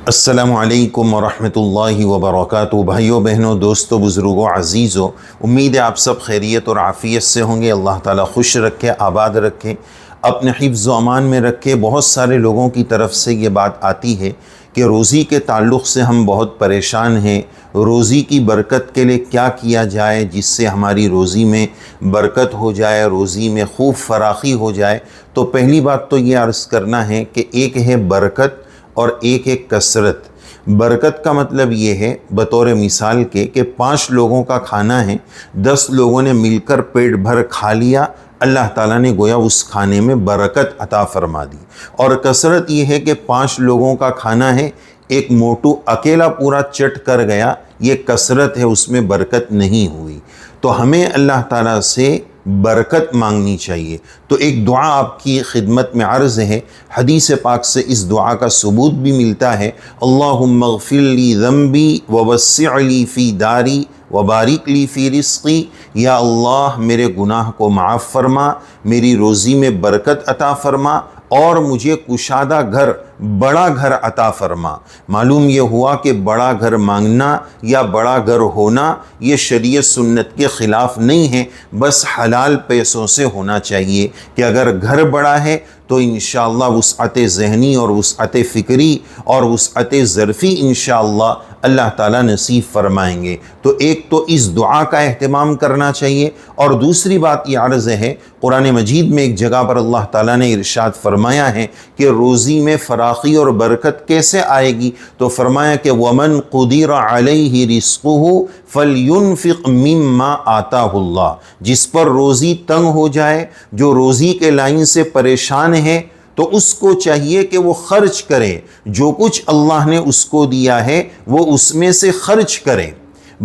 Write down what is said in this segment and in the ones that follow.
السلام علیکم ورحمۃ اللہ وبرکاتہ۔ بھائیوں بہنوں، دوستوں، بزرگوں، عزیزوں، امید ہے آپ سب خیریت اور عافیت سے ہوں گے۔ اللہ تعالیٰ خوش رکھے، آباد رکھے، اپنے حفظ و امان میں رکھے۔ بہت سارے لوگوں کی طرف سے یہ بات آتی ہے کہ روزی کے تعلق سے ہم بہت پریشان ہیں، روزی کی برکت کے لیے کیا کیا جائے جس سے ہماری روزی میں برکت ہو جائے، روزی میں خوب فراخی ہو جائے۔ تو پہلی بات تو یہ عرض کرنا ہے کہ ایک ہے برکت اور ایک کثرت۔ برکت کا مطلب یہ ہے بطور مثال کے کہ 5 لوگوں کا کھانا ہے، 10 لوگوں نے مل کر پیٹ بھر کھا لیا، اللہ تعالیٰ نے گویا اس کھانے میں برکت عطا فرما دی۔ اور کثرت یہ ہے کہ 5 لوگوں کا کھانا ہے، ایک موٹو اکیلا پورا چٹ کر گیا، یہ کثرت ہے، اس میں برکت نہیں ہوئی۔ تو ہمیں اللہ تعالیٰ سے برکت مانگنی چاہیے۔ تو ایک دعا آپ کی خدمت میں عرض ہے، حدیث پاک سے اس دعا کا ثبوت بھی ملتا ہے۔ اللہم اغفر لی ذنبی ووسع لی فی داری وبارک لی فی رزقی۔ یا اللہ میرے گناہ کو معاف فرما، میری روزی میں برکت عطا فرما اور مجھے کشادہ گھر، بڑا گھر عطا فرما۔ معلوم یہ ہوا کہ بڑا گھر مانگنا یا بڑا گھر ہونا یہ شریعت سنت کے خلاف نہیں ہے، بس حلال پیسوں سے ہونا چاہیے کہ اگر گھر بڑا ہے تو انشاءاللہ وسعت ذہنی اور وسعت فکری اور وسعت ظرفی انشاءاللہ اللہ تعالیٰ نصیب فرمائیں گے۔ تو ایک تو اس دعا کا اہتمام کرنا چاہیے، اور دوسری بات یہ عرض ہے، قرآن مجید میں ایک جگہ پر اللہ تعالیٰ نے ارشاد فرمایا ہے کہ روزی میں فراخی اور برکت کیسے آئے گی؟ تو فرمایا کہ وَمَنْ قُدِرَ عَلَيْهِ رِزْقُهُ فَلْيُنْفِقْ مِمَّا آتَاهُ اللَّهُ۔ جس پر روزی تنگ ہو جائے، جو روزی کے لائن سے پریشان ہے، تو اس کو چاہیے کہ وہ خرچ کرے، جو کچھ اللہ نے اس کو دیا ہے وہ اس میں سے خرچ کرے۔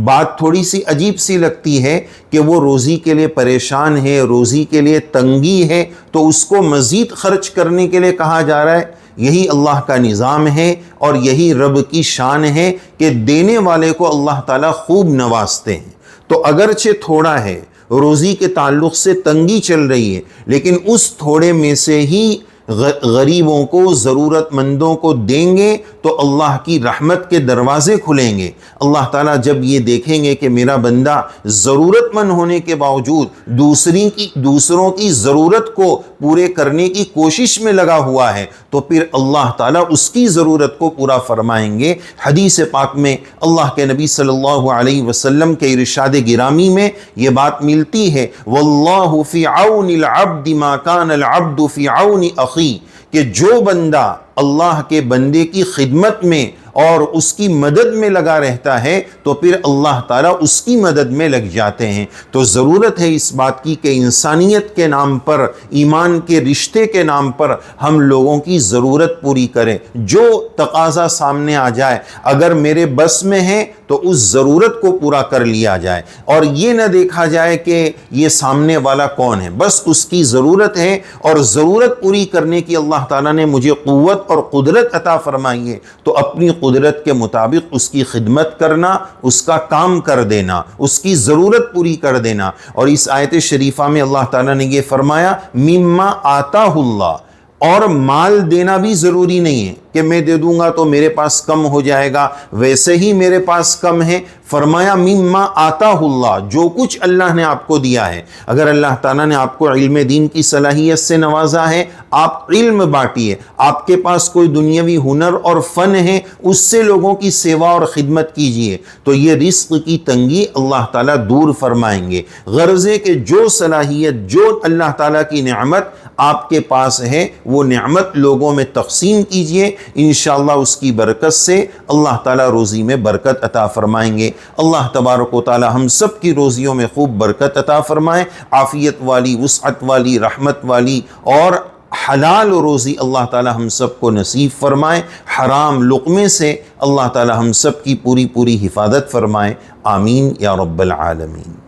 بات تھوڑی سی عجیب سی لگتی ہے کہ وہ روزی کے لیے پریشان ہے، روزی کے لیے تنگی ہے، تو اس کو مزید خرچ کرنے کے لیے کہا جا رہا ہے۔ یہی اللہ کا نظام ہے اور یہی رب کی شان ہے کہ دینے والے کو اللہ تعالیٰ خوب نوازتے ہیں۔ تو اگرچہ تھوڑا ہے، روزی کے تعلق سے تنگی چل رہی ہے، لیکن اس تھوڑے میں سے ہی غریبوں کو، ضرورت مندوں کو دیں گے تو اللہ کی رحمت کے دروازے کھلیں گے۔ اللہ تعالیٰ جب یہ دیکھیں گے کہ میرا بندہ ضرورت مند ہونے کے باوجود دوسروں کی ضرورت کو پورے کرنے کی کوشش میں لگا ہوا ہے، تو پھر اللہ تعالیٰ اس کی ضرورت کو پورا فرمائیں گے۔ حدیث پاک میں اللہ کے نبی صلی اللہ علیہ وسلم کے ارشاد گرامی میں یہ بات ملتی ہے، واللہ فی عون العبد ما کان العبد فی عون اخی، کہ جو بندہ اللہ کے بندے کی خدمت میں اور اس کی مدد میں لگا رہتا ہے تو پھر اللہ تعالیٰ اس کی مدد میں لگ جاتے ہیں۔ تو ضرورت ہے اس بات کی کہ انسانیت کے نام پر، ایمان کے رشتے کے نام پر ہم لوگوں کی ضرورت پوری کریں۔ جو تقاضا سامنے آ جائے، اگر میرے بس میں ہے تو اس ضرورت کو پورا کر لیا جائے، اور یہ نہ دیکھا جائے کہ یہ سامنے والا کون ہے، بس اس کی ضرورت ہے اور ضرورت پوری کرنے کی اللہ تعالیٰ نے مجھے قوت اور قدرت عطا فرمائی ہے، تو اپنی قدرت کے مطابق اس کی خدمت کرنا، اس کا کام کر دینا، اس کی ضرورت پوری کر دینا۔ اور اس آیت شریفہ میں اللہ تعالیٰ نے یہ فرمایا مما آتاہ اللہ، اور مال دینا بھی ضروری نہیں ہے کہ میں دے دوں گا تو میرے پاس کم ہو جائے گا، ویسے ہی میرے پاس کم ہے۔ فرمایا مما آتاہ اللہ، جو کچھ اللہ نے آپ کو دیا ہے۔ اگر اللہ تعالیٰ نے آپ کو علم دین کی صلاحیت سے نوازا ہے، آپ علم بانٹیے۔ آپ کے پاس کوئی دنیاوی ہنر اور فن ہے، اس سے لوگوں کی سیوا اور خدمت کیجیے، تو یہ رزق کی تنگی اللہ تعالیٰ دور فرمائیں گے۔ غرض ہے کہ جو صلاحیت، جو اللہ تعالیٰ کی نعمت آپ کے پاس ہے، وہ نعمت لوگوں میں تقسیم کیجیے، انشاءاللہ اس کی برکت سے اللہ تعالیٰ روزی میں برکت عطا فرمائیں گے۔ اللہ تبارک و تعالیٰ ہم سب کی روزیوں میں خوب برکت عطا فرمائے، عافیت والی، وسعت والی، رحمت والی اور حلال روزی اللہ تعالیٰ ہم سب کو نصیب فرمائے۔ حرام لقمے سے اللہ تعالیٰ ہم سب کی پوری حفاظت فرمائے۔ آمین یا رب العالمین۔